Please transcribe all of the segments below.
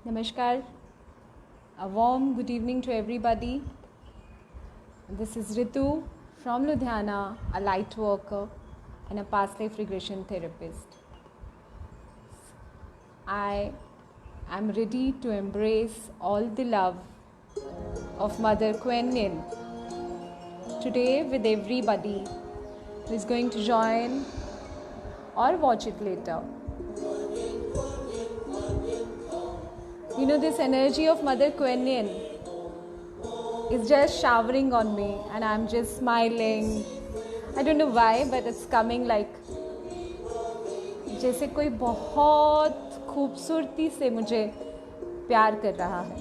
Namaskar. A warm good evening to everybody. This is Ritu from Ludhiana, a light worker and a past life regression therapist. I am ready to embrace all the love of Mother Kuan Yin today with everybody who is going to join or watch it later. You know, this energy of Mother Kuan Yin is just showering on me and I'm just smiling. I don't know why, but it's coming like जैसे कोई बहुत खूबसूरती से मुझे प्यार कर रहा है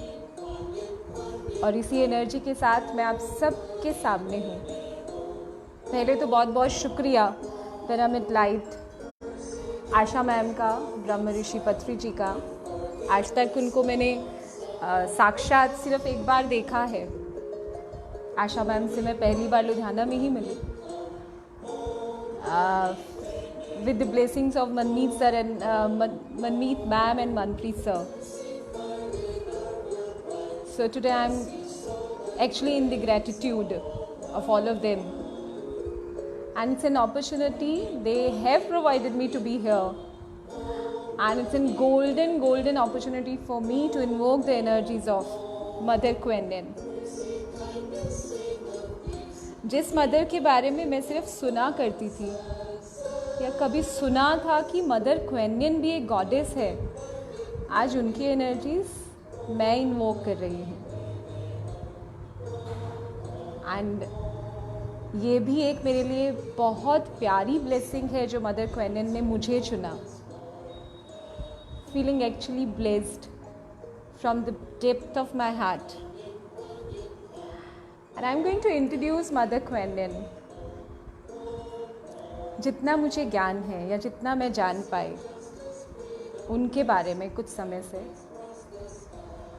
और इसी एनर्जी के साथ मैं आप सबके सामने हूँ। पहले तो बहुत बहुत शुक्रिया पिरामिड लाइट आशा मैम का, ब्रह्म ऋषि पत्री जी का। आज तक उनको मैंने साक्षात सिर्फ एक बार देखा है। आशा मैम से मैं पहली बार लुधियाना में ही मिली with the blessings of Manmeet sir and Manmeet ma'am and Manpreet sir. So today I'm actually in the gratitude of all of them. And it's an opportunity they have provided me to be here. And it's a golden opportunity for me to invoke the energies of Mother Kuan Yin. जिस mother के बारे में मैं सिर्फ सुना करती थी या कभी सुना था कि मदर क्वेन यिन भी एक गॉडेस है, आज उनकी एनर्जीज मैं इन्वोक कर रही हूँ। एंड ये भी एक मेरे लिए बहुत प्यारी ब्लेसिंग है जो मदर क्वेन यिन ने मुझे चुना। Feeling actually blessed from the depth of my heart. And I am going to introduce Mother Kuan Yin. जितना मुझे ज्ञान है या जितना मैं जान पाई उनके बारे में कुछ समय से,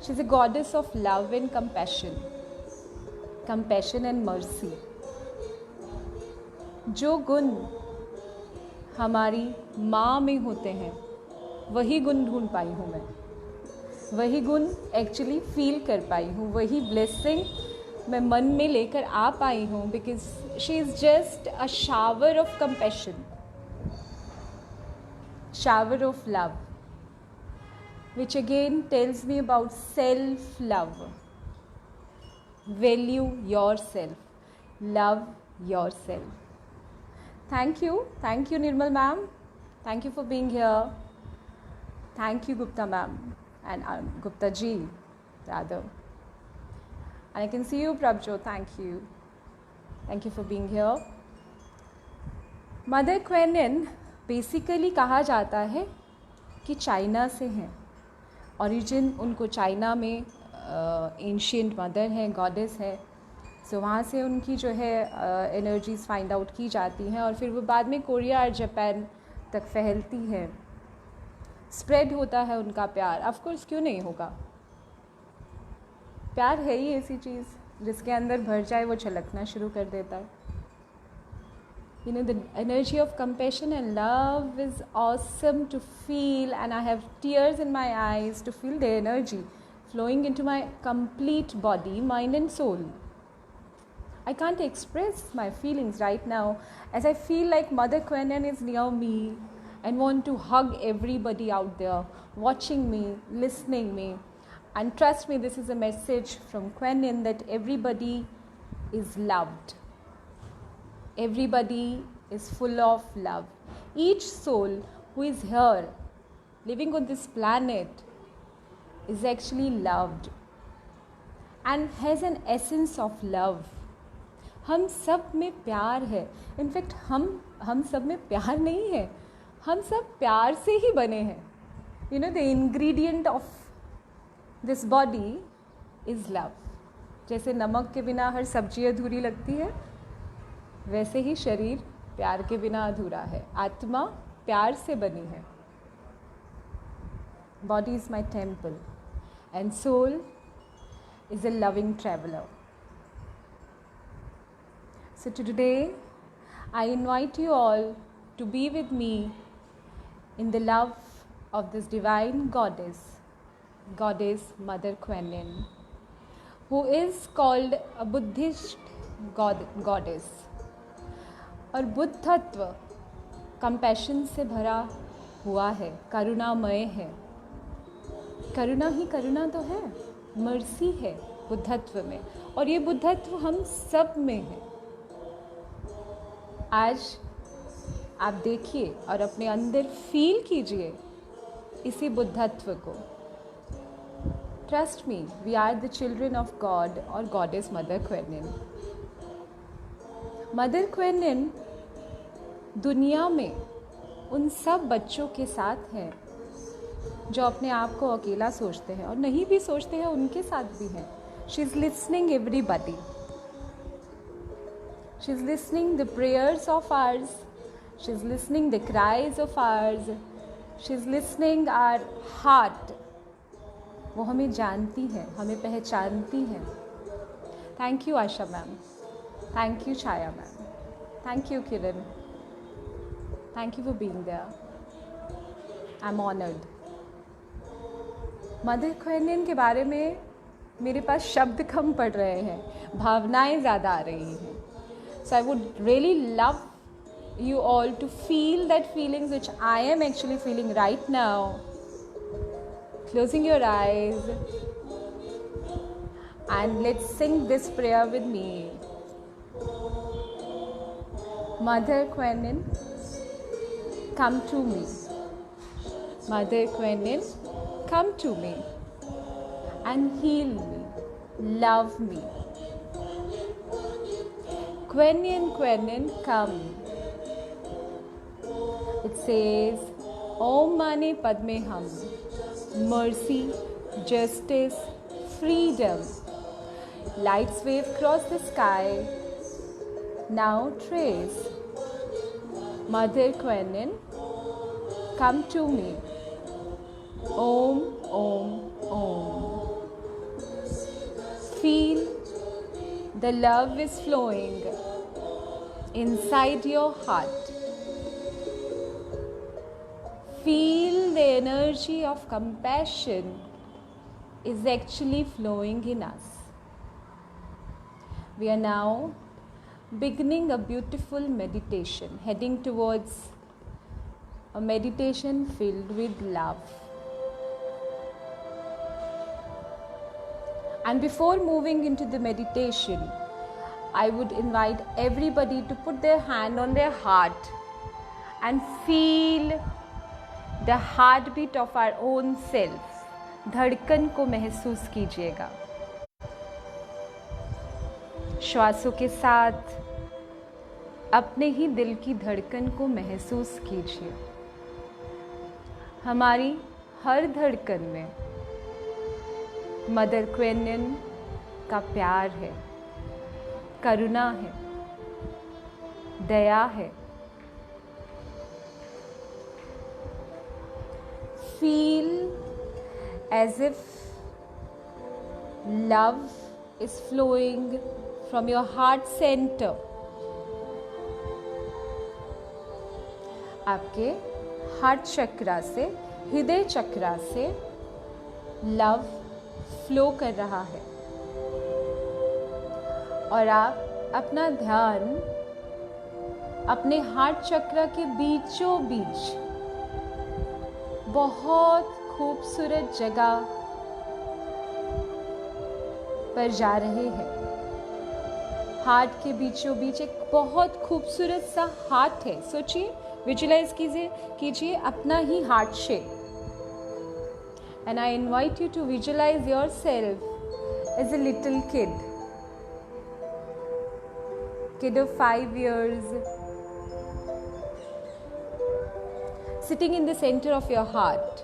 she is a goddess of love and compassion and mercy. जो गुण हमारी माँ में होते हैं वही गुण ढूंढ पाई हूँ मैं, वही गुण एक्चुअली फील कर पाई हूँ, वही ब्लेसिंग मैं मन में लेकर आ पाई हूँ, because she is just a shower of compassion, shower of love, which again tells me about self-love. Value yourself, love yourself. Thank you Nirmal ma'am, thank you for being here. Thank you Gupta ma'am and Gupta ji rather. And I can see you Prabjot, thank you for being here. Mother Kuan Yin basically कहा जाता है कि China से हैं, origin उनको China में ancient mother है, goddess है। सो वहाँ से उनकी जो है एनर्जीज फाइंड आउट की जाती हैं और फिर वो बाद में कोरिया और जापान तक फैलती है, स्प्रेड होता है उनका प्यार। ऑफ कोर्स क्यों नहीं होगा, प्यार है ही ऐसी चीज़ जिसके अंदर भर जाए वो छलकना शुरू कर देता है। You know, the energy of compassion and love is awesome to feel, and I have tears in my eyes to feel the energy flowing into my complete body, mind and soul. I can't express my feelings right now as I feel like Mother Kuan Yin is near me and want to hug everybody out there watching me, listening me. And trust me, this is a message from Kuan Yin that everybody is loved. Everybody is full of love. Each soul who is here, living on this planet, is actually loved and has an essence of love. हम सब में प्यार है। In fact हम सब में प्यार नहीं है, हम सब प्यार से ही बने हैं। You know, the ingredient of this body is love. जैसे नमक के बिना हर सब्जी अधूरी लगती है, वैसे ही शरीर प्यार के बिना अधूरा है। आत्मा प्यार से बनी है। Body is my temple and soul is a loving traveller. So today I invite you all to be with me in the love of this divine goddess goddess Mother Kuan-Yin, who is called a Buddhist goddess. और बुद्धत्व compassion से भरा हुआ है, करुणामय है. करुणा ही करुणा तो है, मर्सी है बुद्धत्व में, और ये बुद्धत्व हम सब में है. आज आप देखिए और अपने अंदर फील कीजिए इसी बुद्धत्व को. Trust me, we are the children of God और goddess mother queen. Mother queen दुनिया में उन सब बच्चों के साथ हैं जो अपने आप को अकेला सोचते हैं और नहीं भी सोचते हैं, उनके साथ भी हैं. She is listening everybody. She is listening the prayers of ours. She is listening the cries of ours. She is listening our heart. वो हमें जानती हैं, हमें पहचानती हैं. Thank you Asha ma'am. Thank you Chhaya ma'am. Thank you Kiran. Thank you for being there. I am honoured. Mother Kuan के बारे में मेरे पास शब्द कम पड़ रहे हैं, भावनाएं ज़्यादा आ रही हैं. So I would really love you all to feel that feelings which I am actually feeling right now. Closing your eyes and let's sing this prayer with me. Mother Kuan-Yin, come to me. Mother Kuan-Yin, come to me and heal me, love me. Kuan-Yin, come. It says, Om Mani Padme Hum, mercy, justice, freedom. Lights wave across the sky. Now trace. Mother Kuan-Yin, come to me. Om, Om, Om. Feel the love is flowing inside your heart. Feel the energy of compassion is actually flowing in us. We are now beginning a beautiful meditation, heading towards a meditation filled with love. And before moving into the meditation, I would invite everybody to put their hand on their heart and feel the heartbeat of our own self. धड़कन को महसूस कीजिएगा. श्वासों के साथ अपने ही दिल की धड़कन को महसूस कीजिए. हमारी हर धड़कन में मदर क्वेन का प्यार है, करुणा है, दया है. Feel as if love is flowing from your heart center. आपके हार्ट चक्रा से, हृदय चक्रा से लव फ्लो कर रहा है. और आप अपना ध्यान अपने हार्ट चक्रा के बीचों बीच बहुत खूबसूरत जगह पर जा रहे हैं. हार्ट के बीचों बीच एक बहुत खूबसूरत सा हार्ट है. सोचिए, विजुलाइज कीजिए अपना ही heart shape. And I invite you to visualise yourself as a little kid of 5 years, sitting in the center of your heart.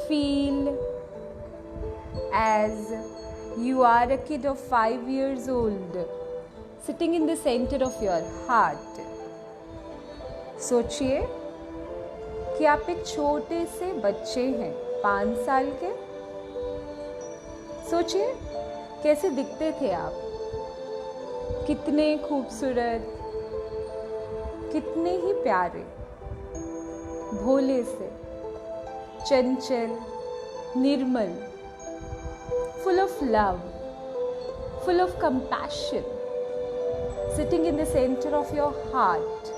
Feel as you are a kid of 5 years old, sitting in the center of your heart. सोचिए कि आप एक छोटे से बच्चे हैं, 5 साल के. सोचिए कैसे दिखते थे आप, कितने खूबसूरत, कितने ही प्यारे, भोले से. chanchal, nirmal, full of love, full of compassion, sitting in the center of your heart.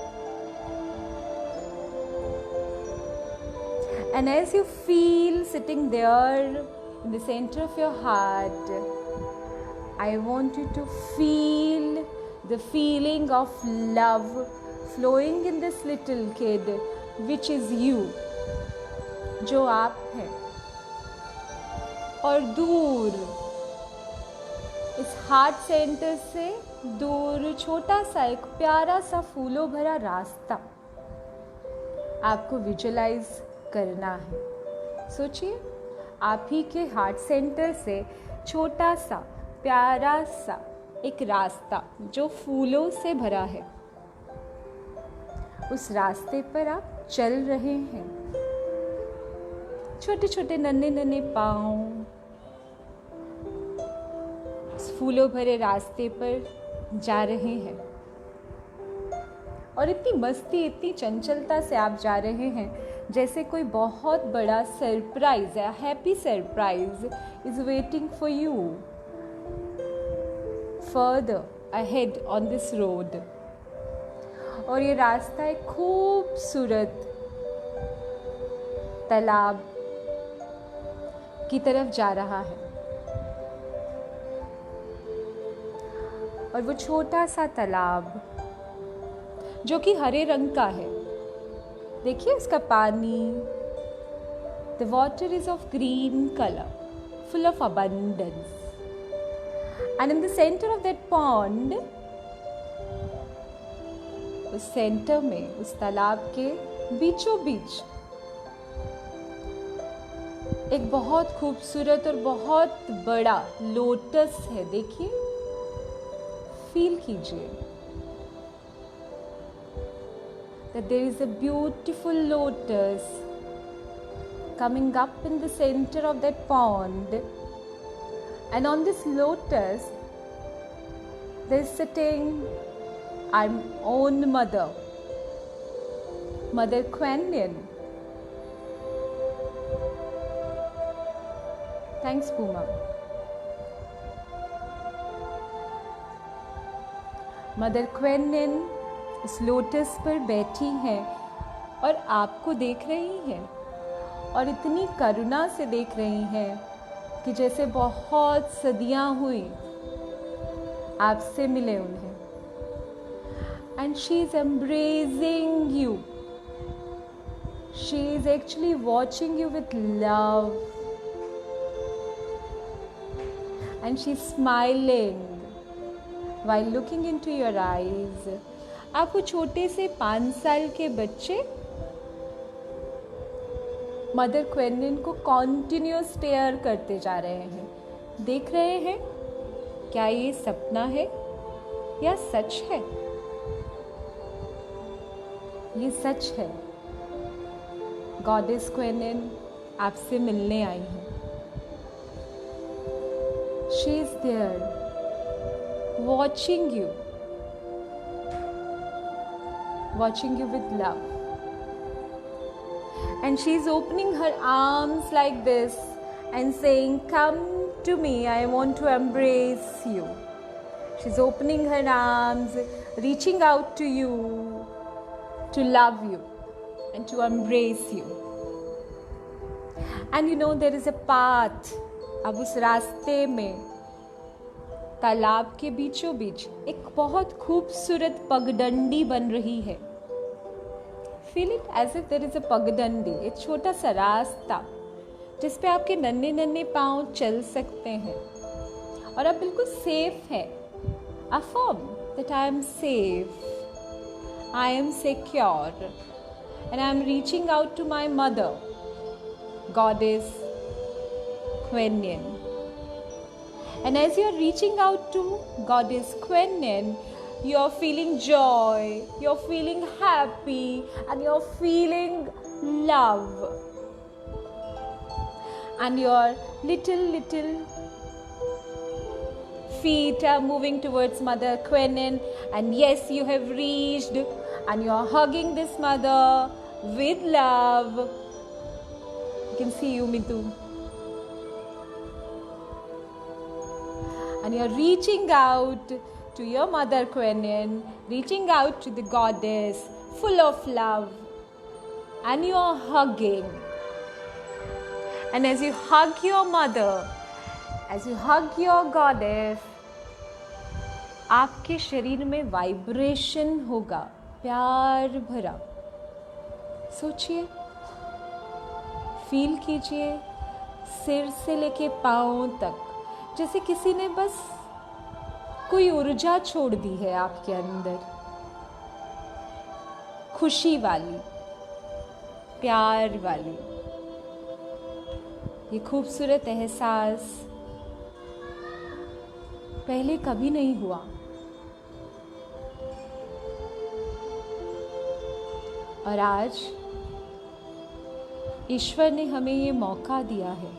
And as you feel sitting there in the center of your heart, I want you to feel the feeling of love flowing in this little kid, which is you, जो आप हैं. और दूर इस heart centre से दूर छोटा सा एक प्यारा सा फूलों भरा रास्ता आपको विजुअलाइज करना है. सोचिए, आप ही के हार्ट सेंटर से छोटा सा प्यारा सा एक रास्ता जो फूलों से भरा है, उस रास्ते पर आप चल रहे हैं. छोटे छोटे नन्हे नन्हे पाँव उस फूलों भरे रास्ते पर जा रहे हैं. और इतनी मस्ती, इतनी चंचलता से आप जा रहे हैं जैसे कोई बहुत बड़ा सरप्राइज है, happy surprise is waiting for you further ahead on this road. और ये रास्ता एक खूबसूरत तालाब की तरफ जा रहा है. और वो छोटा सा तालाब जो कि हरे रंग का है, देखिए उसका पानी, the water is of green colour, full of abundance. And in the centre of that pond, उस सेंटर में, उस तालाब के बीचों बीच एक बहुत खूबसूरत और बहुत बड़ा लोटस है. देखिए, फील कीजिए that there is a beautiful lotus coming up in the center of that pond, and on this lotus there is sitting our own mother, Mother Kuan Yin. Thanks, Puma. Mother Kuan Yin इस lotus पर बैठी हैं और आपको देख रही हैं, और इतनी करुणा से देख रही हैं कि जैसे बहुत सदियां हुई आपसे मिले उन्हें. And she is embracing you, she is actually watching you with love, and she is smiling while looking into your eyes. आप वो छोटे से 5 साल के बच्चे मदर क्वेन को कॉन्टिन्यूस स्टेयर करते जा रहे हैं, देख रहे हैं क्या ये सपना है या सच है. ये सच है. गॉडेस क्वेन आपसे मिलने आई है. She is there watching you with love, and she is opening her arms like this and saying, come to me, I want to embrace you. She's opening her arms, reaching out to you, to love you and to embrace you. And you know, there is a path. अब उस रास्ते में तालाब के बीचों बीच एक बहुत खूबसूरत पगडंडी बन रही है. Feel it as if there is a पगडंडी, एक छोटा सा रास्ता जिस पे आपके नन्हे नन्हे पाँव चल सकते हैं और आप बिल्कुल सेफ है. Affirm that I am safe, I am secure, and I am reaching out to my mother, goddess Kuan Yin. And as you are reaching out to Goddess Kuan Yin, you are feeling joy, you are feeling happy, and you are feeling love. And your little feet are moving towards Mother Kuan Yin, and yes, you have reached, and you are hugging this mother with love. can see you, Mitu. And you're reaching out to your mother, Kuan Yin, reaching out to the goddess, full of love. And you're hugging. And as you hug your mother, as you hug your goddess, आपके शरीर में vibration होगा, प्यार भरा. सोचिए, feel कीजिए, सिर से लेके पाँव तक, जैसे किसी ने बस कोई ऊर्जा छोड़ दी है आपके अंदर, खुशी वाली, प्यार वाली. ये खूबसूरत एहसास पहले कभी नहीं हुआ. और आज ईश्वर ने हमें ये मौका दिया है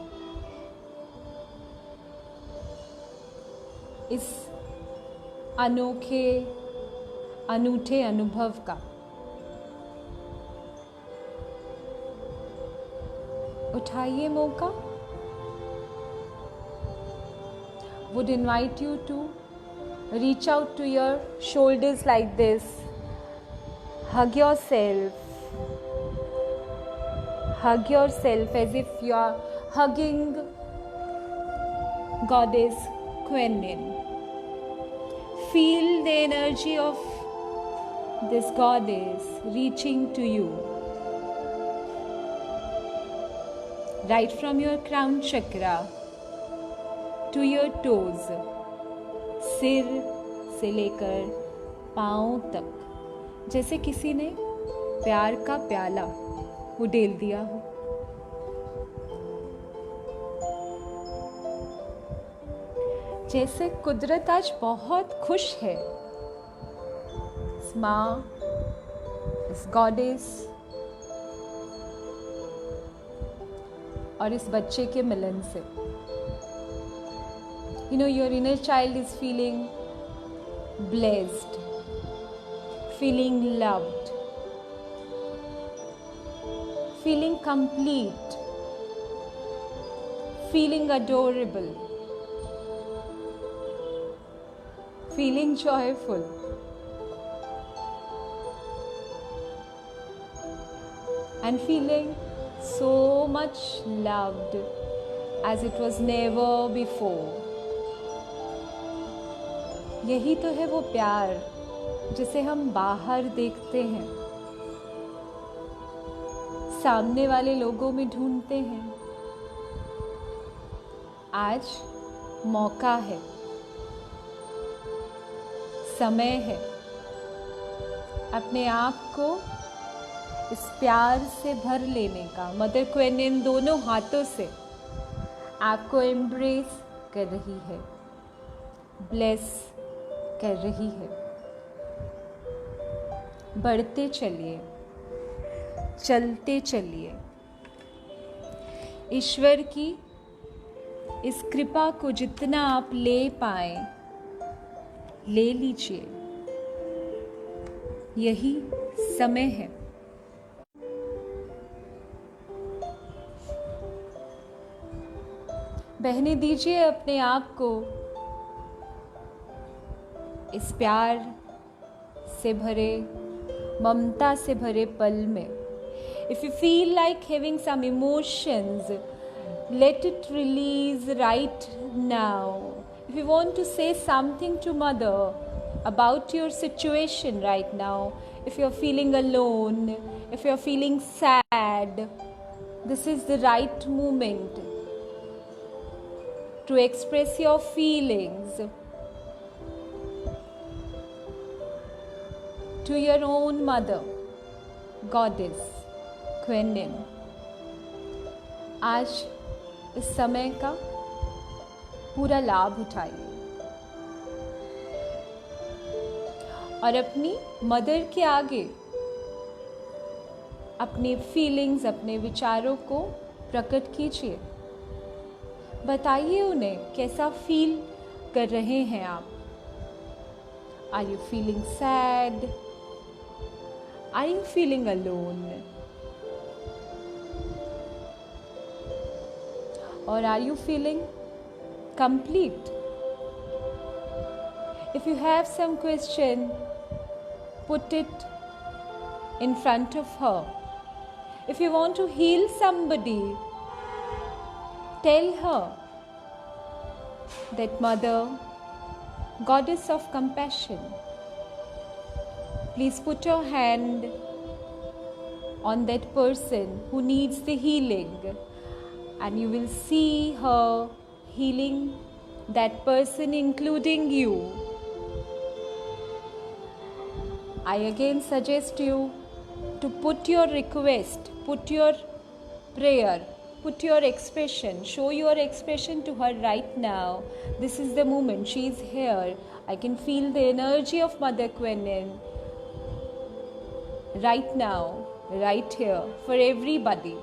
इस अनोखे अनूठे अनुभव का. उठाइए मौका. Would invite you to reach out to your shoulders like this. Hug yourself. Hug yourself as if you are hugging Goddess Kuan Yin. Feel the energy of this goddess reaching to you. Right from your crown chakra to your toes, सिर से लेकर पाँव तक, जैसे किसी ने प्यार का प्याला उड़ेल दिया हो. जैसे कुदरत आज बहुत खुश है इस माँ, इस गॉडेस और इस बच्चे के मिलन से. You know, your inner child is feeling blessed, feeling loved, feeling complete, feeling adorable, feeling joyful. And feeling so much loved as it was never before. यही तो है वो प्यार जिसे हम बाहर देखते हैं, सामने वाले लोगों में ढूंढते हैं. आज मौका है, समय है अपने आप को इस प्यार से भर लेने का. मदर क्वीन इन दोनों हाथों से आपको एम्ब्रेस कर रही है, ब्लेस कर रही है. बढ़ते चलिए, चलते चलिए. ईश्वर की इस कृपा को जितना आप ले पाए ले लीजिए. यही समय है. बहने, दीजिए अपने आप को इस प्यार से भरे, ममता से भरे पल में. If you feel like having some emotions, let it release right now. If you want to say something to mother about your situation right now, if you're feeling alone, if you're feeling sad, this is the right moment to express your feelings to your own mother, Goddess Kuan Yin. आज इस समय का पूरा लाभ उठाइए और अपनी mother के आगे अपनी फीलिंग्स, अपने विचारों को प्रकट कीजिए. बताइए उन्हें कैसा फील कर रहे हैं आप. Are you feeling sad? Are you feeling alone? Or are you feeling complete? If you have some question, put it in front of her. If you want to heal somebody, tell her that Mother, Goddess of Compassion, please put your hand on that person who needs the healing, and you will see her healing that person, including you. I again suggest you to put your request, put your prayer, put your expression, show your expression to her right now. This is the moment. She is here. I can feel the energy of Mother Kuan Yin right now, right here, for everybody.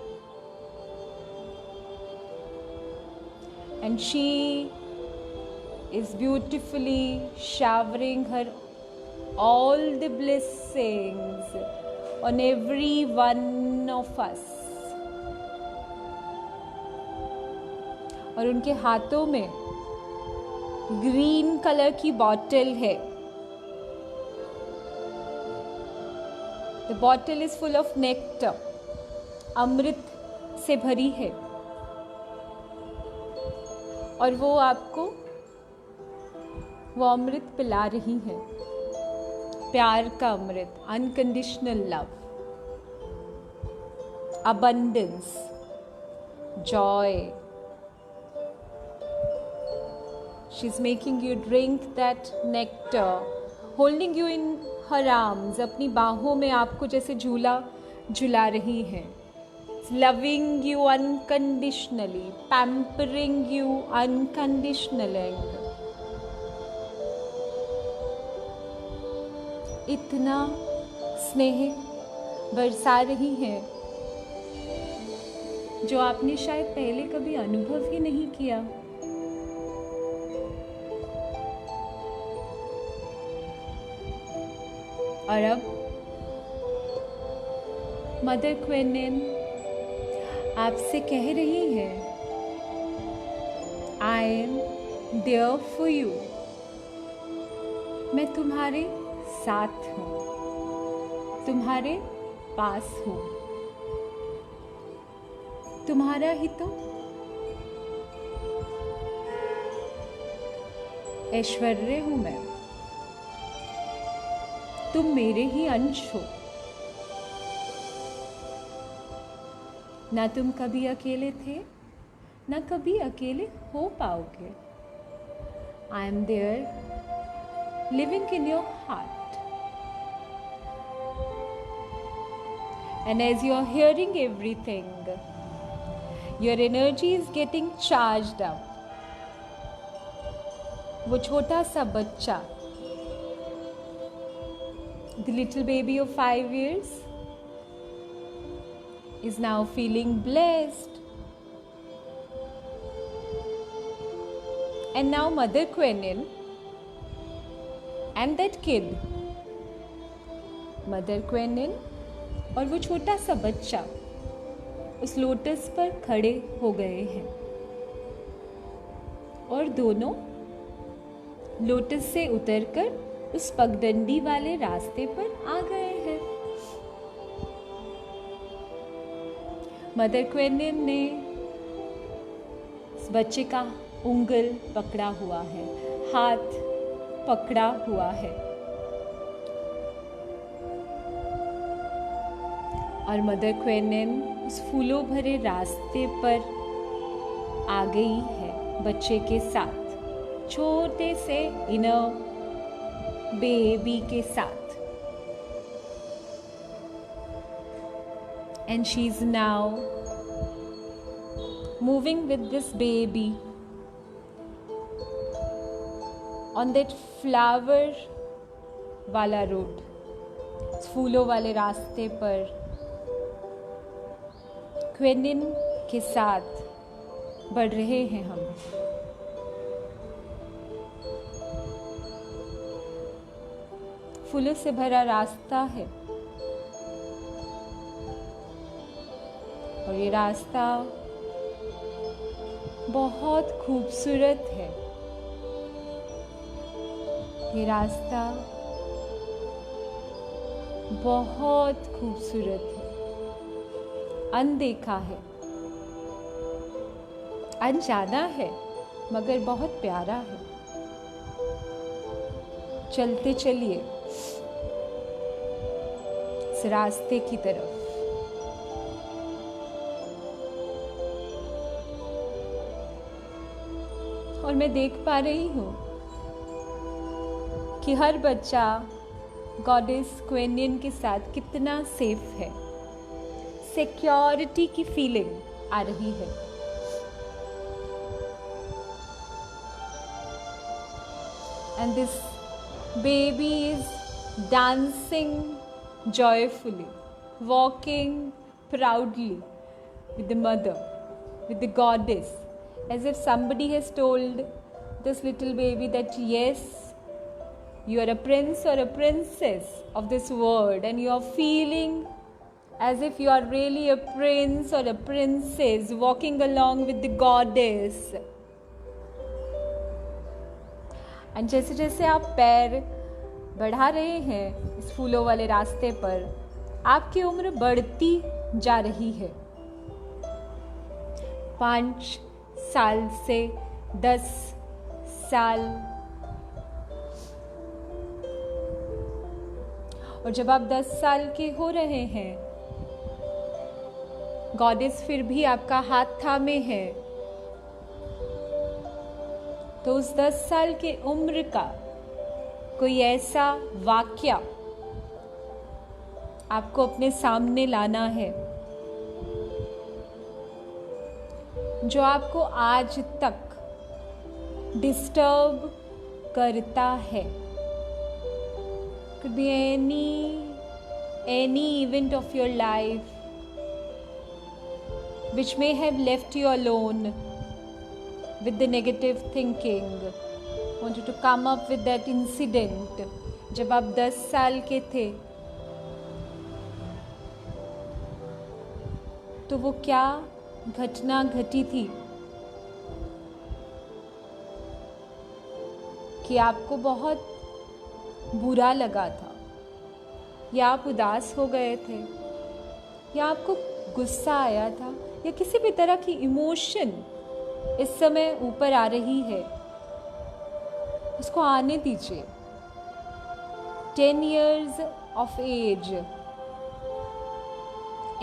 And she is beautifully showering her all the blessings on every one of us. और उनके हाथों में green colour की bottle है. The bottle is full of nectar. अमृत से भरी है. और वो आपको वो अमृत पिला रही है. प्यार का अमृत, unconditional love, abundance, joy. She's making you drink that nectar, holding you in her arms. अपनी बाहों में आपको जैसे झूला झुला रही है. Loving you unconditionally, pampering you unconditionally. इतना स्नेह बरसा रही है जो आपने शायद पहले कभी अनुभव ही नहीं किया. और अब मदर क्वीन आपसे कह रही है, I am there for you. मैं तुम्हारे साथ हूँ, तुम्हारे पास हूँ. तुम्हारा ही तो ऐश्वर्य हूँ मैं. तुम मेरे ही अंश हो. ना तुम कभी अकेले थे, ना कभी अकेले हो पाओगे. I am there, living in your heart. And as you are hearing everything, your energy is getting charged up. वो छोटा सा बच्चा, the little baby of 5 years, is now feeling blessed. And now Mother Kuan Yin and that kid, Mother Kuan Yin और वो छोटा सा बच्चा उस लोटस पर खड़े हो गए हैं. और दोनों लोटस से उतरकर उस पगडंडी वाले रास्ते पर आ गए हैं. मदर क्वीन ने उस बच्चे का उंगल पकड़ा हुआ है, हाथ पकड़ा हुआ है. और मदर क्वीन उस फूलों भरे रास्ते पर आ गई है बच्चे के साथ, छोटे से इनर बेबी के साथ. And she is now moving with this baby on that flower वाला रोड. फूलों वाले रास्ते पर क्वीन इन के साथ बढ़ रहे हैं हम. फूलों से भरा रास्ता है और ये रास्ता बहुत खूबसूरत है। ये रास्ता बहुत खूबसूरत है, अनदेखा है, अनजाना है, मगर बहुत प्यारा है। चलते चलिए इस रास्ते की तरफ। और मैं देख पा रही हूँ कि हर बच्चा गॉडेस क्वेनियन के साथ कितना सेफ है। सिक्योरिटी की फीलिंग आ रही है। And this baby is dancing joyfully, walking proudly with the mother, with the goddess, as if somebody has told this little baby that yes, you are a prince or a princess of this world, and you are feeling as if you are really a prince or a princess walking along with the goddess. और जैसे जैसे आप पैर बढ़ा रहे हैं इस फूलों वाले रास्ते पर, आपकी उम्र बढ़ती जा रही है। 5 साल से 10 साल, और जब आप 10 साल के हो रहे हैं, गॉडेस फिर भी आपका हाथ थामे है, तो उस 10 साल के उम्र का कोई ऐसा वाक्या आपको अपने सामने लाना है जो आपको आज तक डिस्टर्ब करता है। Could be any event of your life which may have left you alone with the negative thinking. Want you to come up with that incident. जब आप 10 साल के थे, तो वो क्या घटना घटी थी कि आपको बहुत बुरा लगा था, या आप उदास हो गए थे, या आपको गुस्सा आया था, या किसी भी तरह की इमोशन इस समय ऊपर आ रही है, उसको आने दीजिए। 10 years of age,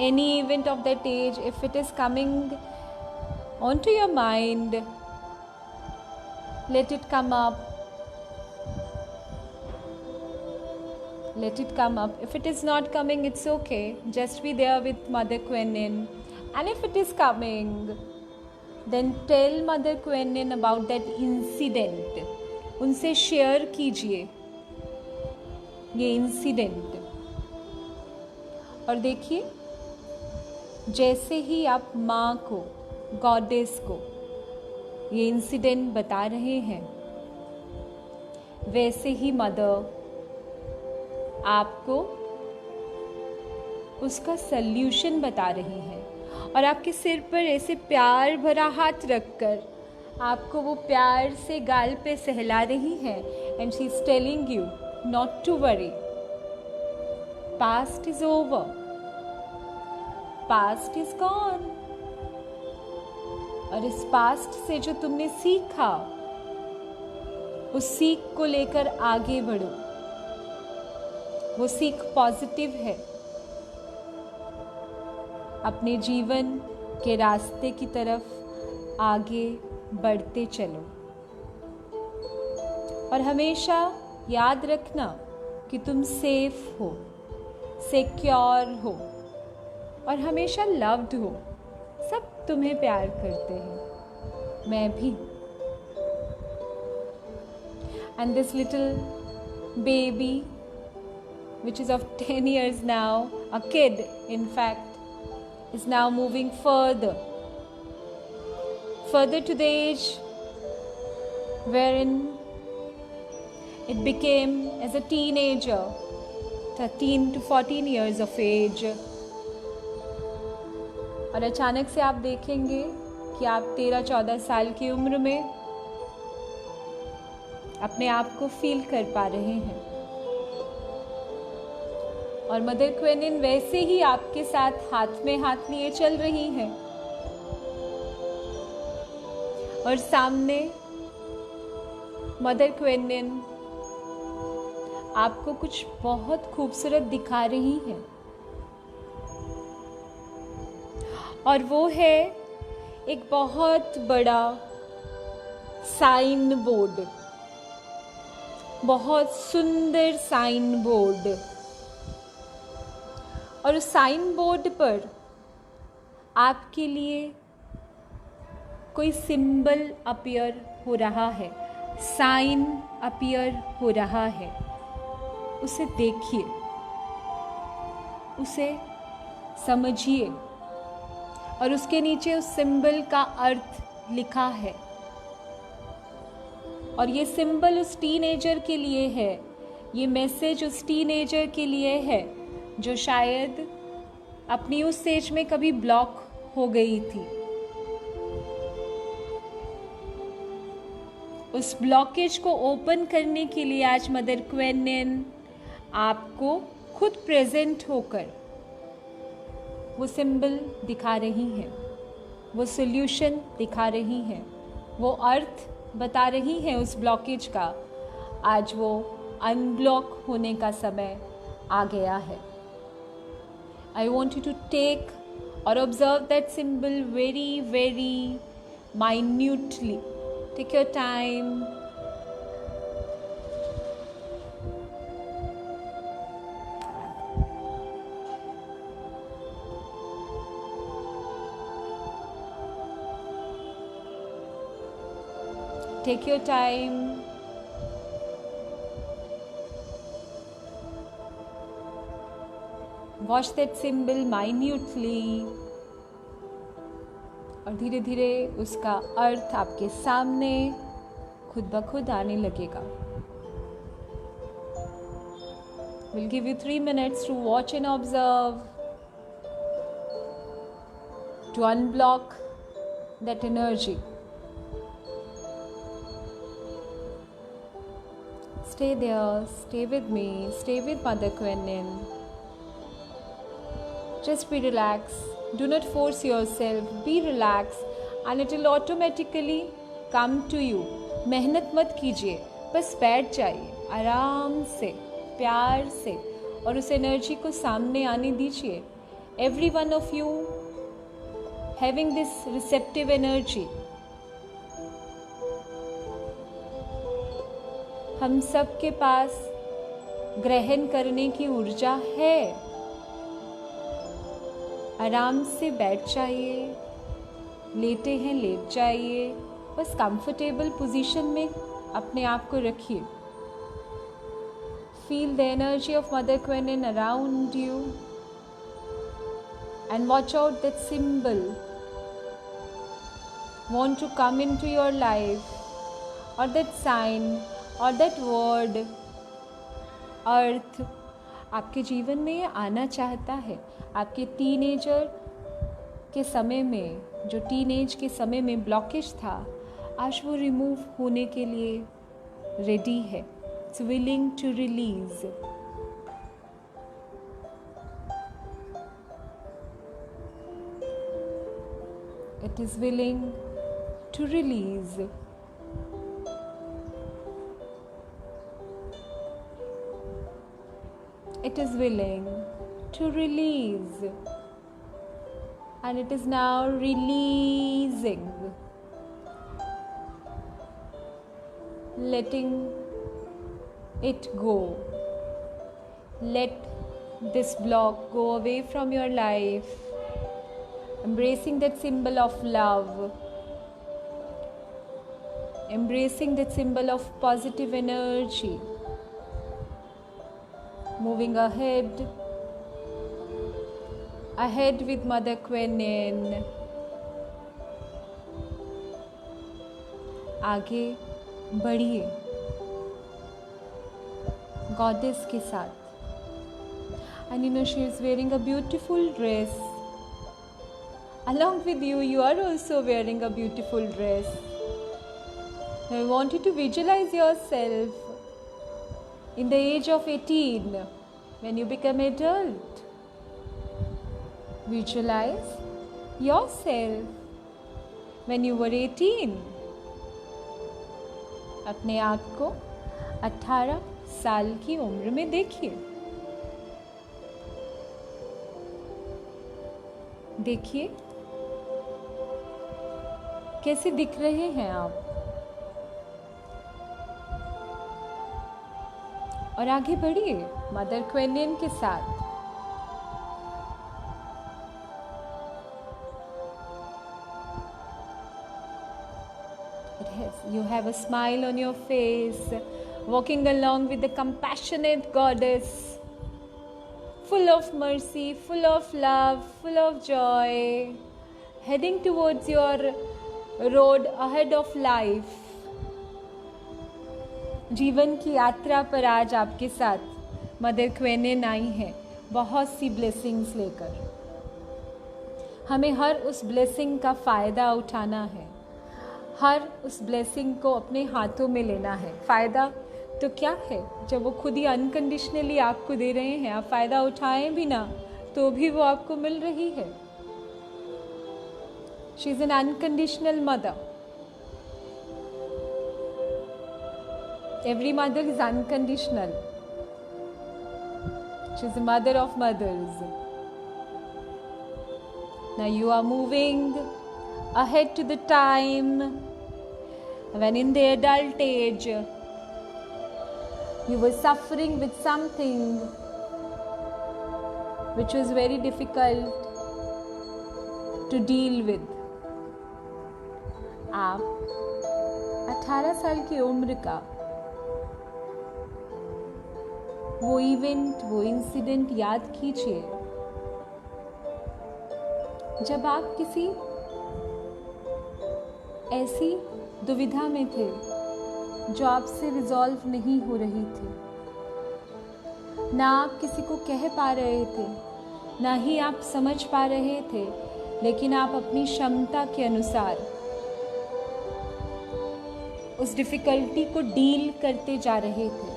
any event of that age, if it is coming onto your mind, let it come up. Let it come up. If it is not coming, it's okay. Just be there with Mother Quenin. And if it is coming, then tell Mother Quenin about that incident. उनसे share कीजिए ये incident. और देखिए, जैसे ही आप माँ को, goddess को ये इंसिडेंट बता रहे हैं, वैसे ही मदर आपको उसका सल्यूशन बता रही है, और आपके सिर पर ऐसे प्यार भरा हाथ रखकर आपको वो प्यार से गाल पे सहला रही है। And she is telling you not to worry, past is over, past is gone. और इस पास्ट से जो तुमने सीखा, उस सीख को लेकर आगे बढ़ो। वो सीख पॉजिटिव है। अपने जीवन के रास्ते की तरफ आगे बढ़ते चलो, और हमेशा याद रखना कि तुम सेफ हो, सिक्योर हो, और हमेशा लव्ड हो। सब तुम्हें प्यार करते हैं, मैं भी। And this little baby which is of 10 years now, a kid in fact, is now moving further to the age wherein it became as a teenager, 13 to 14 years of age. और अचानक से आप देखेंगे कि आप 13-14 साल की उम्र में अपने आप को फील कर पा रहे हैं। और मदर क्वेनिन वैसे ही आपके साथ हाथ में हाथ लिए चल रही हैं। और सामने मदर क्वेनिन आपको कुछ बहुत खूबसूरत दिखा रही है, और वो है एक बहुत बड़ा साइन बोर्ड, बहुत सुंदर साइन बोर्ड। और उस साइन बोर्ड पर आपके लिए कोई सिंबल अपीयर हो रहा है, साइन अपीयर हो रहा है। उसे देखिए, उसे समझिए, और उसके नीचे उस सिंबल का अर्थ लिखा है। और ये सिंबल उस टीनेजर के लिए है, ये मैसेज उस टीनेजर के लिए है जो शायद अपनी उस स्टेज में कभी ब्लॉक हो गई थी। उस ब्लॉकेज को ओपन करने के लिए आज मदर क्वेनिन आपको खुद प्रेजेंट होकर वो सिंबल दिखा रही हैं, वो सॉल्यूशन दिखा रही हैं, वो अर्थ बता रही हैं उस ब्लॉकेज का। आज वो अनब्लॉक होने का समय आ गया है। I want you to take और observe that symbol very very minutely. Take your time. Take your time. Watch that symbol minutely. और धीरे धीरे उसका अर्थ आपके सामने खुद ब खुद आने लगेगा। We'll give you 3 minutes to watch and observe, to unblock that energy. Stay there, stay with me, stay with Mother Quenin. Just be relaxed. Do not force yourself. Be relaxed and it will automatically come to you. मेहनत मत कीजिए, बस बैठ जाइए आराम से, प्यार से, और उस एनर्जी को सामने आने दीजिए. Every one of you having this receptive energy. हम सब के पास ग्रहण करने की ऊर्जा है. आराम से बैठ जाइए, लेटे हैं लेट जाइए, बस कंफर्टेबल पोजीशन में अपने आप को रखिए. Feel the energy of Mother Kuan Yin around you and watch out that symbol want to come into your life, और दैट साइन और दैट वर्ड अर्थ आपके जीवन में ये आना चाहता है. आपके टीनेजर के समय में, जो टीनेज के समय में ब्लॉकेज था, आज वो रिमूव होने के लिए रेडी है. It's willing to release. It is willing to release. It is willing to release, and it is now releasing, letting it go. Let this block go away from your life, embracing that symbol of love, embracing that symbol of positive energy. Moving ahead with Mother Quenin. आगे बढ़िए goddess के साथ. And you know she is wearing a beautiful dress, Along with you, you are also wearing a beautiful dress. I want you to visualize yourself in the age of 18 when you become adult. Visualize yourself when you were 18. अपने आप को 18 साल की उम्र में देखिए. देखिए कैसे दिख रहे हैं आप. और आगे बढ़िए मदर क्वेनियन के साथ. You have a smile on your face, walking along with the compassionate goddess, full of mercy, full of love, full of joy, heading towards your road ahead of life. जीवन की यात्रा पर आज आपके साथ मदर क्वेनियन आई है बहुत सी ब्लेसिंग्स लेकर. हमें हर उस ब्लेसिंग का फ़ायदा उठाना है, हर उस ब्लेसिंग को अपने हाथों में लेना है. फ़ायदा तो क्या है जब वो खुद ही अनकंडीशनली आपको दे रहे हैं. आप फ़ायदा उठाएं भी ना तो भी वो आपको मिल रही है. She is an unconditional mother. Every mother is unconditional. She is the mother of mothers. Now you are moving ahead to the time when in the adult age you were suffering with something which was very difficult to deal with. आप 18 साल की उम्र का वो event, वो incident याद कीजिए जब आप किसी ऐसी दुविधा में थे जो आपसे रिजॉल्व नहीं हो रही थी. ना आप किसी को कह पा रहे थे, ना ही आप समझ पा रहे थे, लेकिन आप अपनी क्षमता के अनुसार उस डिफ़िकल्टी को डील करते जा रहे थे.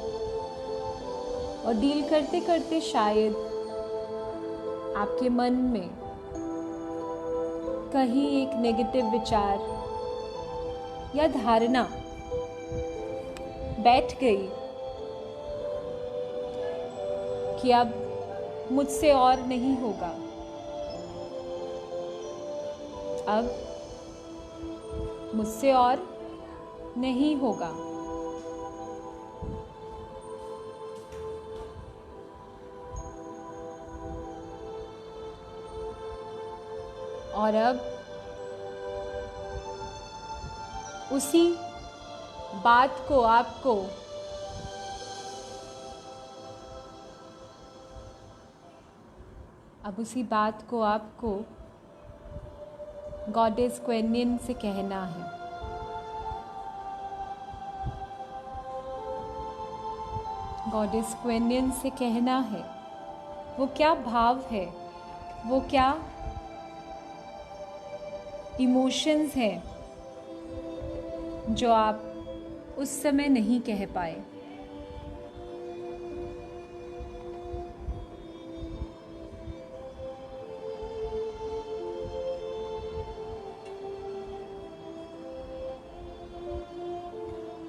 और डील करते करते शायद आपके मन में कहीं एक नेगेटिव विचार या धारणा बैठ गई कि अब मुझसे और नहीं होगा, अब मुझसे और नहीं होगा. और अब उसी बात को आपको गॉडेस क्वेनियन से कहना है. गॉडेस क्वेनियन से कहना है. वो क्या भाव है, वो क्या इमोशंस हैं जो आप उस समय नहीं कह पाए.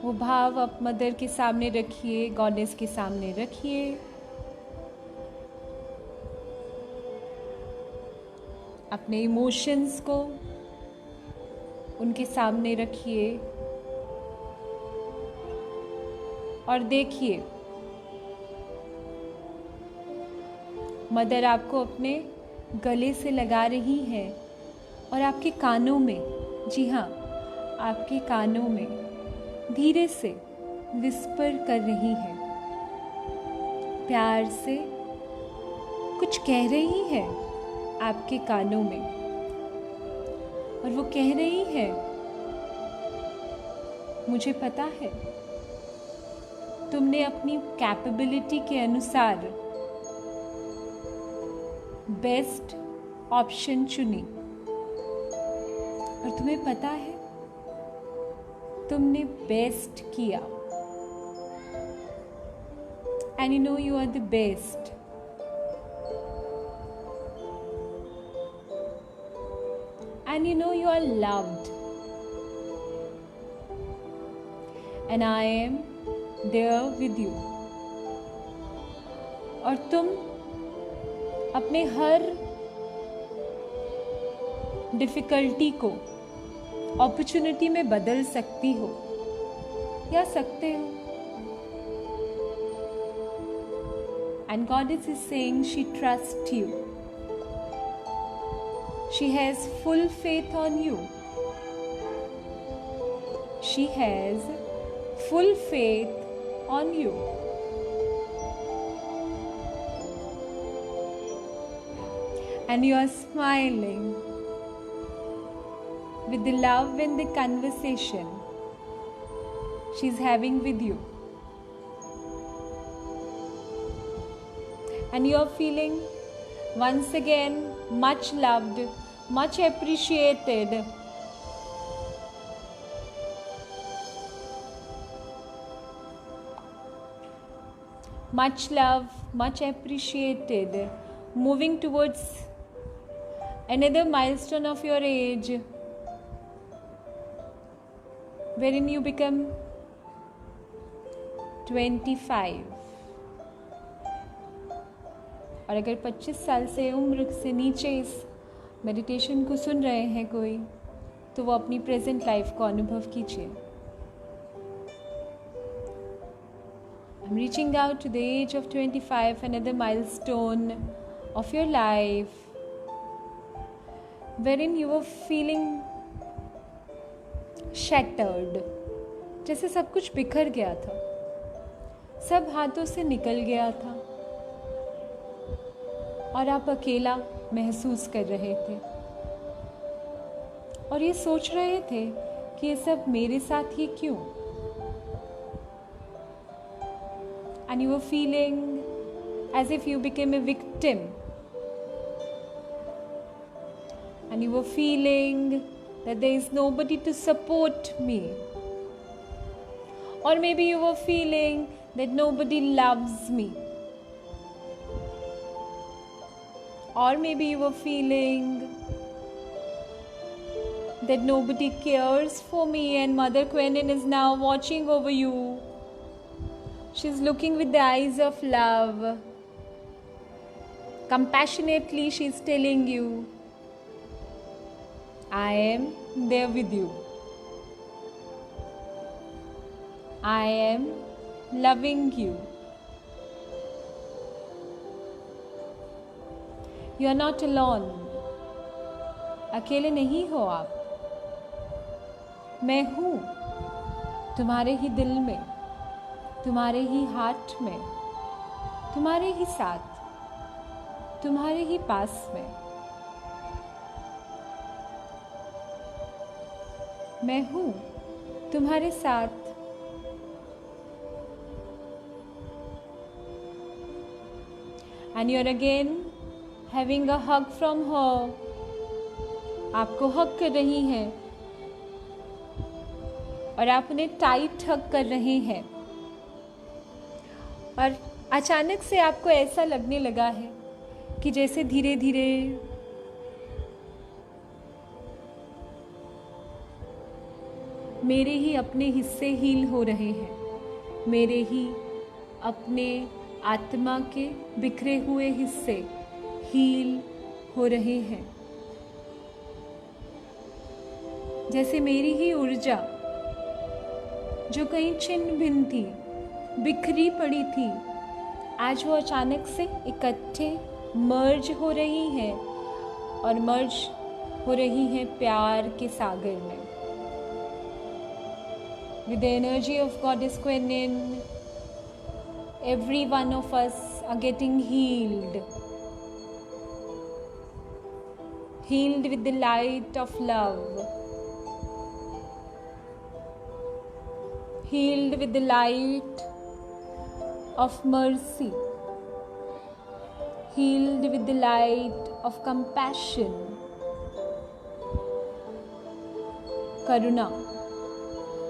वो भाव आप मदर के सामने रखिए, गॉडेस के सामने रखिए. अपने इमोशंस को उनके सामने रखिए और देखिए मदर आपको अपने गले से लगा रही है और आपके कानों में, जी हाँ, आपके कानों में धीरे से विस्पर कर रही है, प्यार से कुछ कह रही है आपके कानों में. और वो कह रही है, मुझे पता है तुमने अपनी कैपेबिलिटी के अनुसार बेस्ट ऑप्शन चुनी. और तुम्हें पता है, तुमने बेस्ट किया। And you know you are the best. And you know you are loved. And I am there with you. और तुम अपने हर डिफ़िकल्टी को अपॉर्चुनिटी में बदल सकती हो या सकते हो। And God is saying she trusts you. She has full faith on you. She has full faith on you. And you are smiling with the love and the conversation she's having with you. And you are feeling once again much loved, much appreciated. Much love, much appreciated. Moving towards another milestone of your age, wherein you become 25. और अगर 25 साल से उम्र से नीचे इस meditation को सुन रहे हैं कोई, तो वो अपनी प्रेजेंट लाइफ को अनुभव कीजिए। I'm reaching out to the age of 25, another milestone of your life, wherein you were feeling shattered, जैसे सब कुछ बिखर गया था, सब हाथों से निकल गया था और आप अकेला महसूस कर रहे थे और ये सोच रहे थे कि ये सब मेरे साथ ही क्यों। And you were feeling as if you became a victim. And you were feeling that there is nobody to support me. Or maybe you were feeling that nobody loves me. Or maybe you were feeling that nobody cares for me and Mother Quenen is now watching over you. She's looking with the eyes of love. Compassionately she's telling you, I am there with you. I am loving you. You are not alone. अकेले नहीं हो आप। मैं हूँ तुम्हारे ही दिल में, तुम्हारे ही हाथ में, तुम्हारे ही साथ, तुम्हारे ही पास में। मैं हूँ तुम्हारे साथ। And you're again having a hug from her. आपको हग कर रही हैं और आप उन्हें टाइट हग कर रहे हैं और अचानक से आपको ऐसा लगने लगा है कि जैसे धीरे धीरे मेरे ही अपने हिस्से हील हो रहे हैं, मेरे ही अपने आत्मा के बिखरे हुए हिस्से हील हो रहे हैं। जैसे मेरी ही ऊर्जा जो कहीं छिन्न भिन्न थी, बिखरी पड़ी थी, आज वो अचानक से इकट्ठे मर्ज हो रही हैं और मर्ज हो रही हैं प्यार के सागर में। With the energy of Goddess Quenen, every one of us are getting healed. Healed with the light of love. Healed with the light of mercy. Healed with the light of compassion. करुणा,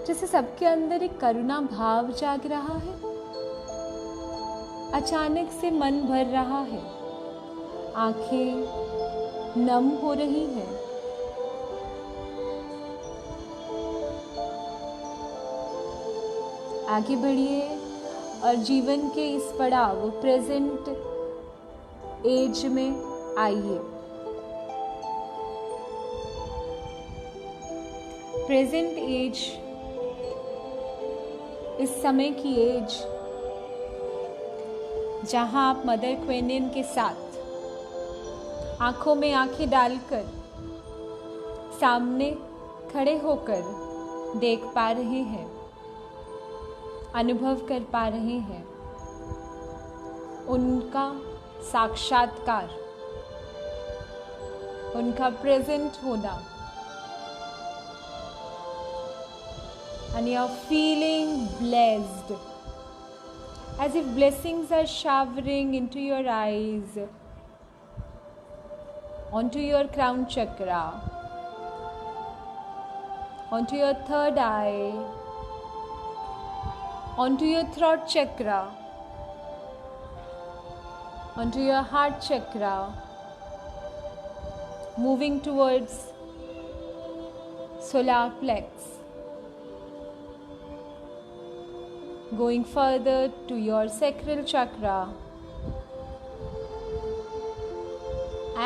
जैसे सबके अंदर एक करुणा भाव जाग रहा है। अचानक से मन भर रहा है, आंखें नम हो रही है। आगे बढ़िए और जीवन के इस पड़ाव प्रेजेंट एज में आइए। प्रेजेंट एज, इस समय की एज जहां आप मदर क्वेनियन के साथ आंखों में आंखें डालकर सामने खड़े होकर देख पा रहे हैं, अनुभव कर पा रहे हैं उनका साक्षात्कार, उनका प्रेजेंट होना। And you're feeling blessed, as if blessings are showering into your eyes, onto your crown chakra, onto your third eye, onto your throat chakra, onto your heart chakra, moving towards solar plex, going further to your sacral chakra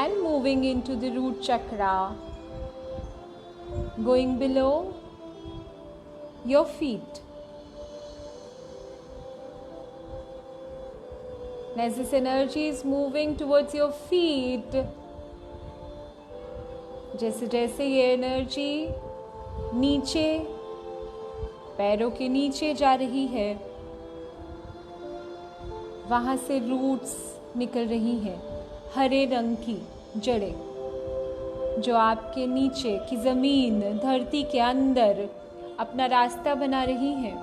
and moving into the root chakra, going below your feet. As this energy is moving towards your feet, जैसे जैसे ये energy नीचे पैरों के नीचे जा रही है, वहां से रूट्स निकल रही हैं, हरे रंग की जड़ें जो आपके नीचे की जमीन, धरती के अंदर अपना रास्ता बना रही हैं।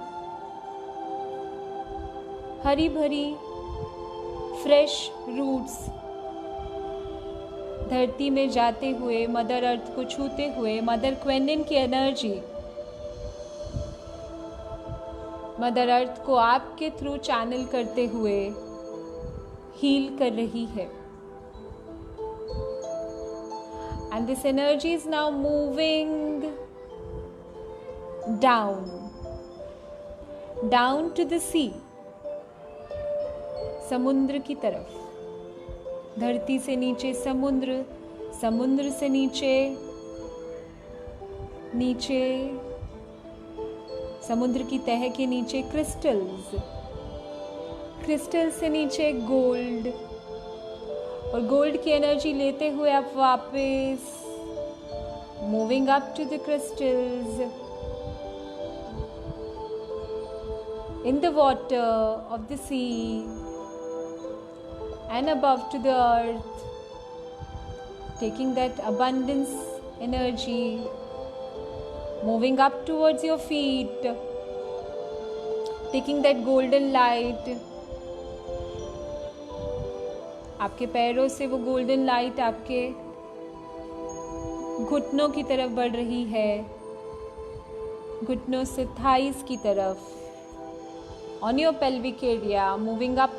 हरी भरी फ्रेश रूट्स धरती में जाते हुए, मदर अर्थ को छूते हुए, मदर क्वेनियन की एनर्जी मदर अर्थ को आपके थ्रू चैनल करते हुए हील कर रही है। And this energy is now moving down to the sea, समुद्र की तरफ। धरती से नीचे समुद्र, समुद्र से नीचे समुद्र की तह के नीचे क्रिस्टल्स, क्रिस्टल से नीचे गोल्ड, और गोल्ड की एनर्जी लेते हुए आप वापस moving up to the crystals in the water of the sea and above to the earth, taking that abundance energy, moving up towards your feet, taking that golden light. आपके पैरों से वो golden light आपके घुटनों की तरफ बढ़ रही है, घुटनों से थाइस की तरफ, on your pelvic area, moving up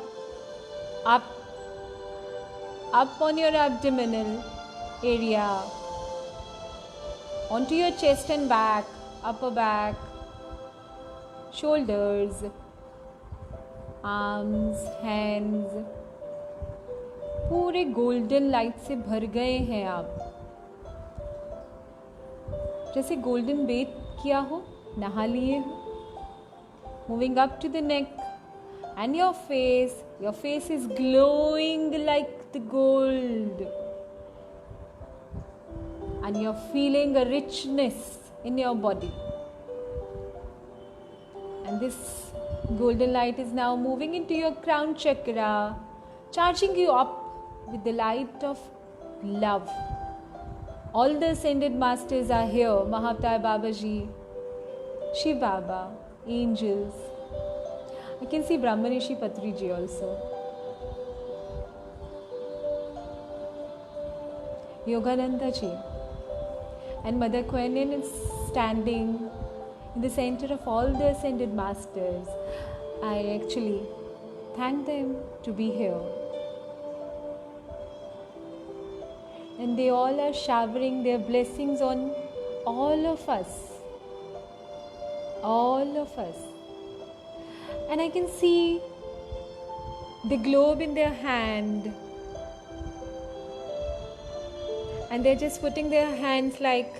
on your abdominal area, onto your chest and back, upper back, shoulders, arms, hands, पूरे गोल्डन लाइट से भर गए हैं आप, जैसे गोल्डन बेथ किया हो, नहा लिए हो। Moving up to the neck and your face is glowing like the gold, and you're feeling a richness in your body, and this golden light is now moving into your crown chakra, charging you up with the light of love. All the ascended masters are here, Mahavtar Babaji, Shiv Baba, angels. I can see Brahmanishi Patriji also. Yogananda ji. And Mother Kuan Yin is standing in the center of all the ascended masters. I actually thank them to be here. And they all are showering their blessings on all of us. All of us. And I can see the globe in their hand. And they're just putting their hands like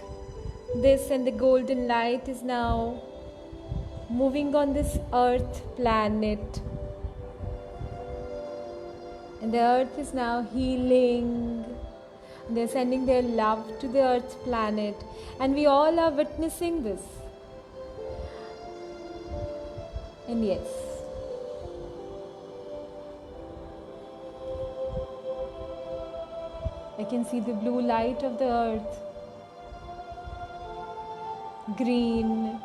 this, and the golden light is now moving on this earth planet. And the earth is now healing. They're sending their love to the earth planet. And we all are witnessing this. And yes, I can see the blue light of the earth, green,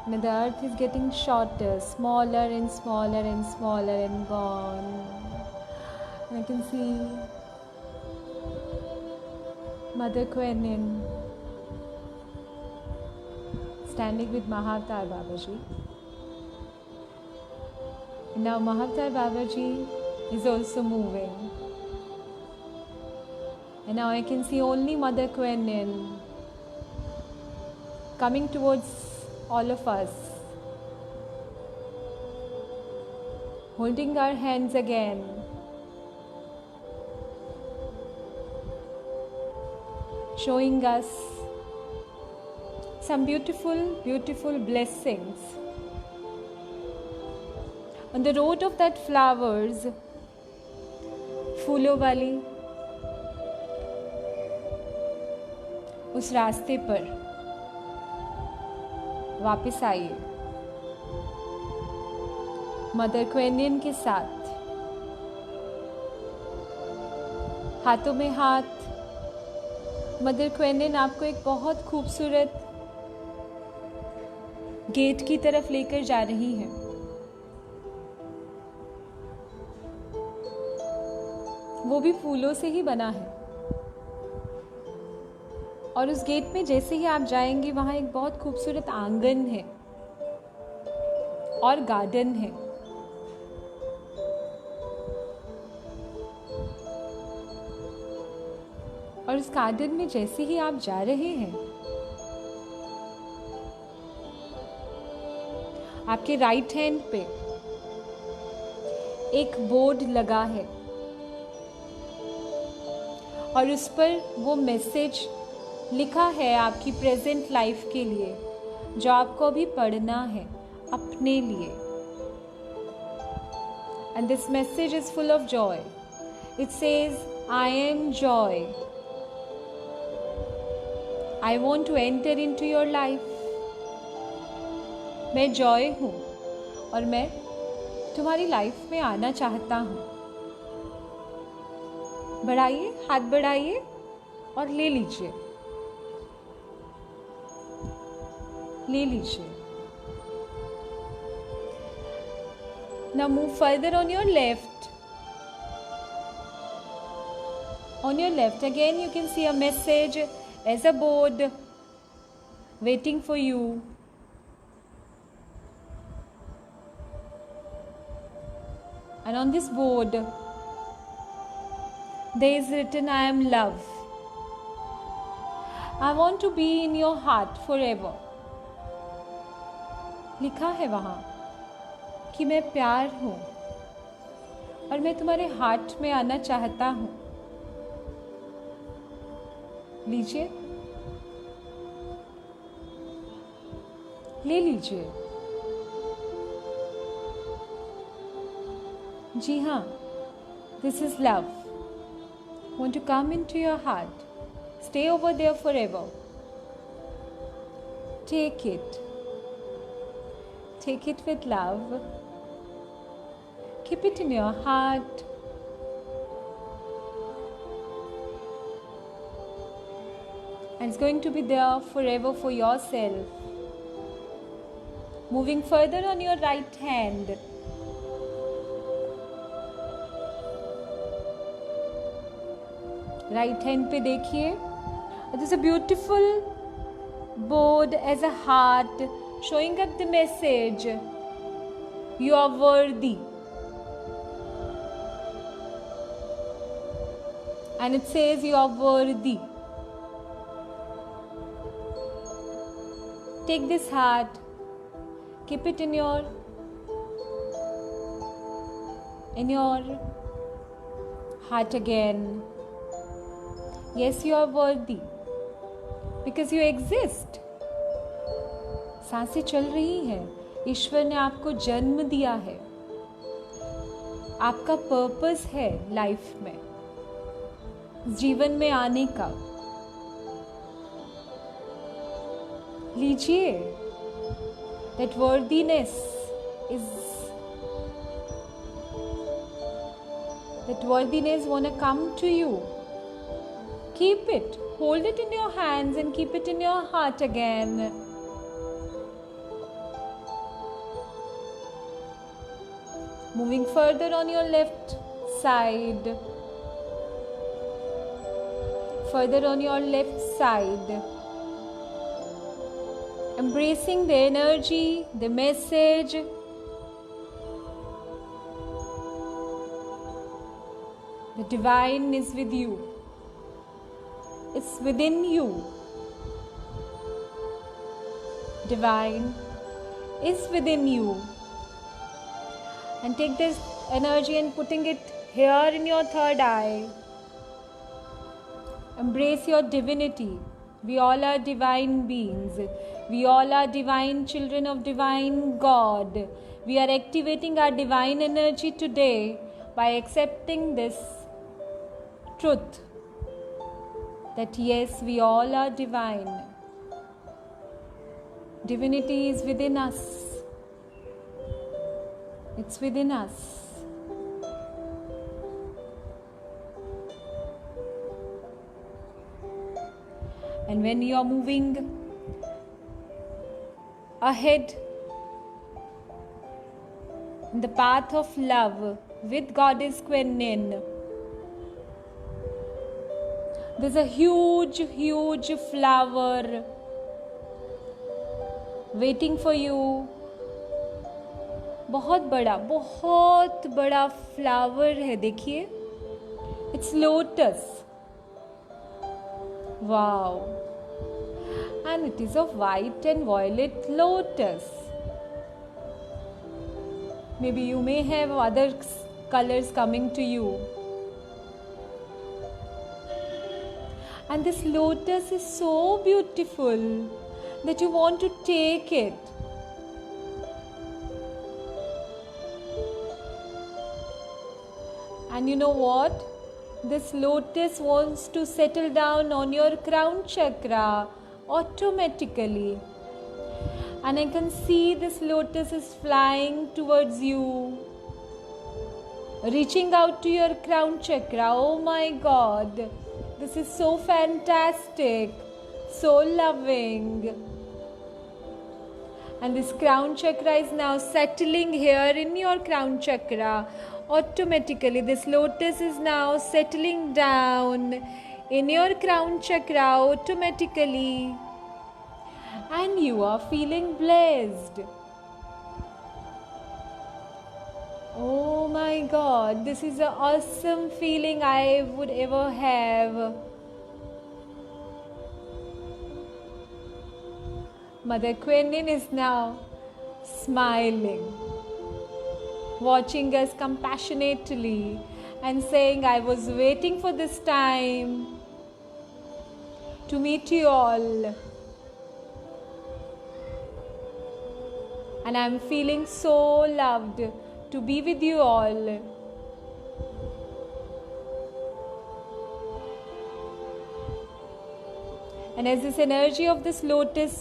and the earth is getting shorter, smaller and smaller and smaller and gone. And I can see Mother Kuan Yin standing with Mahavatar Babaji. Now Mahavatar Babaji is also moving. And now I can see only Mother Kuan Yin coming towards all of us, holding our hands again. Showing us some beautiful, beautiful blessings. On the road of that flowers, फूलों वाली, उस रास्ते पर वापस आइए mother Kuan यिन के साथ, हाथों में हाथ। मदर क्वेन यिन आपको एक बहुत खूबसूरत गेट की तरफ लेकर जा रही है। वो भी फूलों से ही बना है। और उस गेट में जैसे ही आप जाएंगे, वहाँ एक बहुत खूबसूरत आंगन है और गार्डन है। और उस गार्डन में जैसे ही आप जा रहे हैं, आपके राइट हैंड पे एक बोर्ड लगा है और उस पर वो मैसेज लिखा है आपकी प्रेजेंट लाइफ के लिए, जो आपको अभी पढ़ना है अपने लिए। And this message is full of joy. It says, I am joy, I want to enter into your life. मैं जॉय हूँ और मैं तुम्हारी लाइफ में आना चाहता हूँ। बढ़ाइए, हाथ बढ़ाइए और ले लीजिए, ले लीजिए। Now move further on your left. On your left again you can see a message as a board waiting for you. And on this board there is written, I am love. I want to be in your heart forever. लिखा है वहाँ कि मैं प्यार हूँ और मैं तुम्हारे हार्ट में आना चाहता हूँ। लीजिए, ले लीजिए। जी हाँ, this is love. Want to come into your heart. Stay over there forever. Take it. Take it with love. Keep it in your heart. And it's going to be there forever for yourself. Moving further on your right hand. Right hand पे देखिए, it is a beautiful board as a heart showing up the message, you are worthy, and it says you are worthy. Take this heart, keep it in your heart again. Yes, you are worthy because you exist. सांसें चल रही हैं, ईश्वर ने आपको जन्म दिया है, आपका पर्पस है लाइफ में, जीवन में आने का। लीजिए, that worthiness wanna come to you. Keep it, hold it in your hands and keep it in your heart again. Moving further on your left side, embracing the energy, the message. The divine is with you. It's within you. Divine is within you. And take this energy and putting it here in your third eye. Embrace your divinity. We all are divine beings. We all are divine children of divine God. We are activating our divine energy today by accepting this truth that yes, we all are divine. Divinity is within us. It's within us. And when you are moving ahead in the path of love with Goddess Queen, there's a huge flower waiting for you. बहुत बड़ा flower है, देखिए, it's lotus. Wow, and it is a white and violet lotus. Maybe you may have other colors coming to you, and this lotus is so beautiful that you want to take it. And you know what? This lotus wants to settle down on your crown chakra automatically. And I can see this lotus is flying towards you, reaching out to your crown chakra. Oh my God, this is so fantastic, so loving. And this crown chakra is now settling here in your crown chakra. Automatically, this lotus is now settling down in your crown chakra automatically, and you are feeling blessed. Oh my God, this is an awesome feeling I would ever have. Mother Queen is now smiling, watching us compassionately and saying, I was waiting for this time to meet you all, and I'm feeling so loved to be with you all. And as this energy of this lotus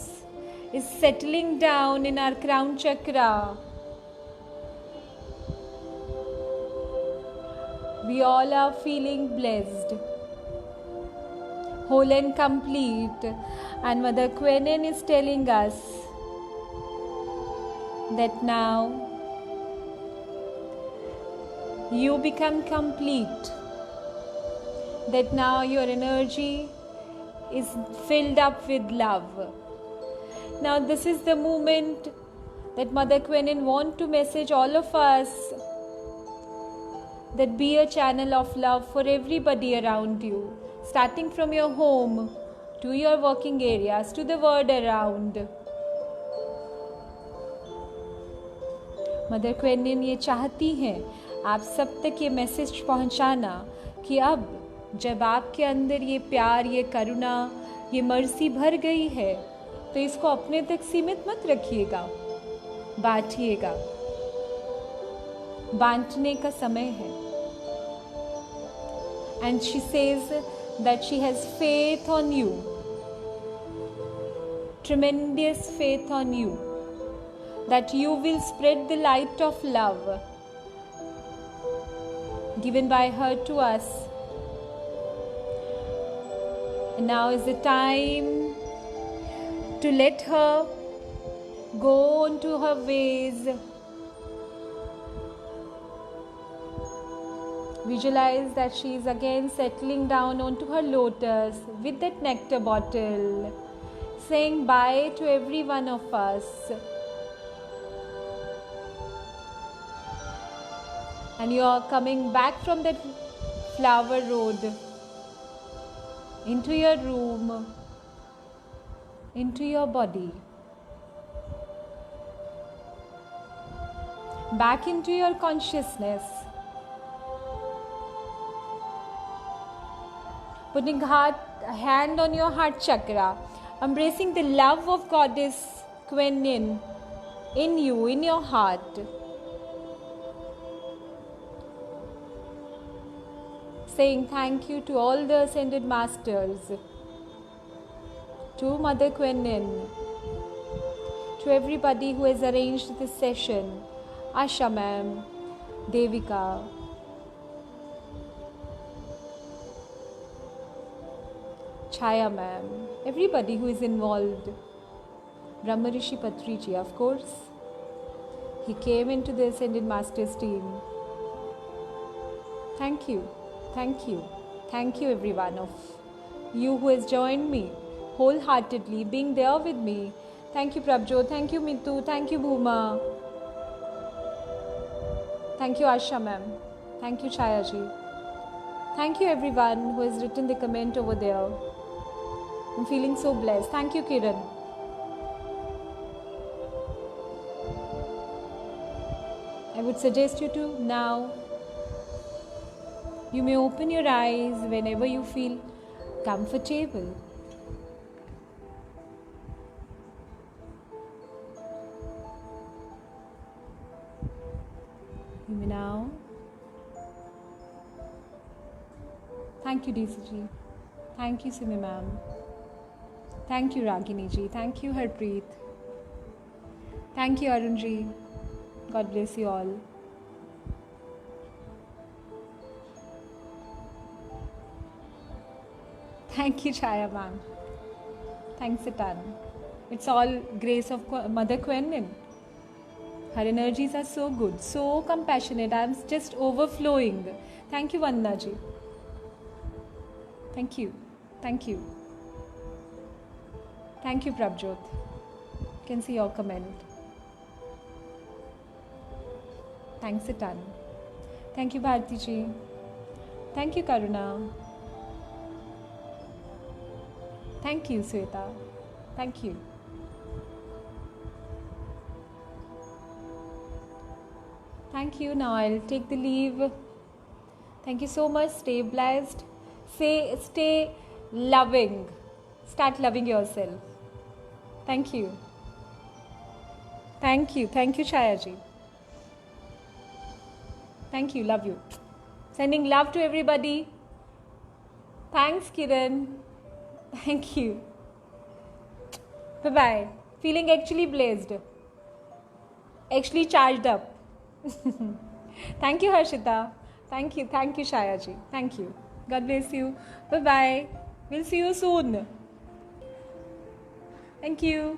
is settling down in our crown chakra, we all are feeling blessed, whole and complete. And Mother Queen is telling us that now you become complete. that now your energy is filled up with love. Now this is the moment that Mother Queen wants to message all of us, that be a channel of love for everybody around you, starting from your home to your working areas to the world around. Mother Kuan ये चाहती हैं आप सब तक ये message पहुंचाना कि अब जब आपके अंदर ये प्यार, ये करुणा, ये मर्सी भर गई है तो इसको अपने तक सीमित मत रखिएगा, बांटिएगा। बांटने का समय है। And she says that she has faith on you, tremendous faith on you, that you will spread the light of love given by her to us. And now is the time to let her go on to her ways. Visualize that she is again settling down onto her lotus with that nectar bottle, saying bye to every one of us. And you are coming back from that flower road into your room, into your body, back into your consciousness. Putting hand on your heart chakra, embracing the love of Goddess Queen in you, in your heart. Saying thank you to all the ascended masters, to Mother Queen, to everybody who has arranged this session, Asha ma'am, Devika, Chaya ma'am, everybody who is involved. Brahma Rishi Patriji, of course, he came into the Ascended Masters team. Thank you, thank you, thank you every one of you who has joined me wholeheartedly, being there with me. Thank you Prabjot, thank you Mitu, thank you Bhuma, thank you Asha ma'am, thank you Chaya ji, thank you everyone who has written the comment over there. I'm feeling so blessed. Thank you, Kiran. I would suggest you to now, you may open your eyes whenever you feel comfortable. You may now. Thank you, DCG. Thank you, Simi ma'am. Thank you, Ragini ji. Thank you, Harpreet. Thank you, Arun ji. God bless you all. Thank you, Chaya ma'am. Thanks a ton. It's all grace of Mother Queen. Her energies are so good, so compassionate. I'm just overflowing. Thank you, Vandana ji. Thank you. Thank you. Thank you, Prabjot. You can see your comment. Thanks a ton. Thank you, Bharti ji. Thank you, Karuna. Thank you, Sweta. Thank you. Thank you. Now I'll take the leave. Thank you so much. Stay blessed. Stay loving. Start loving yourself. Thank you. Thank you. Thank you, Chaya ji. Thank you. Love you. Sending love to everybody. Thanks, Kiran. Thank you. Bye-bye. Feeling actually blessed. Actually charged up. Thank you, Harshita. Thank you. Thank you, Shaya ji. Thank you. God bless you. Bye-bye. We'll see you soon. Thank you.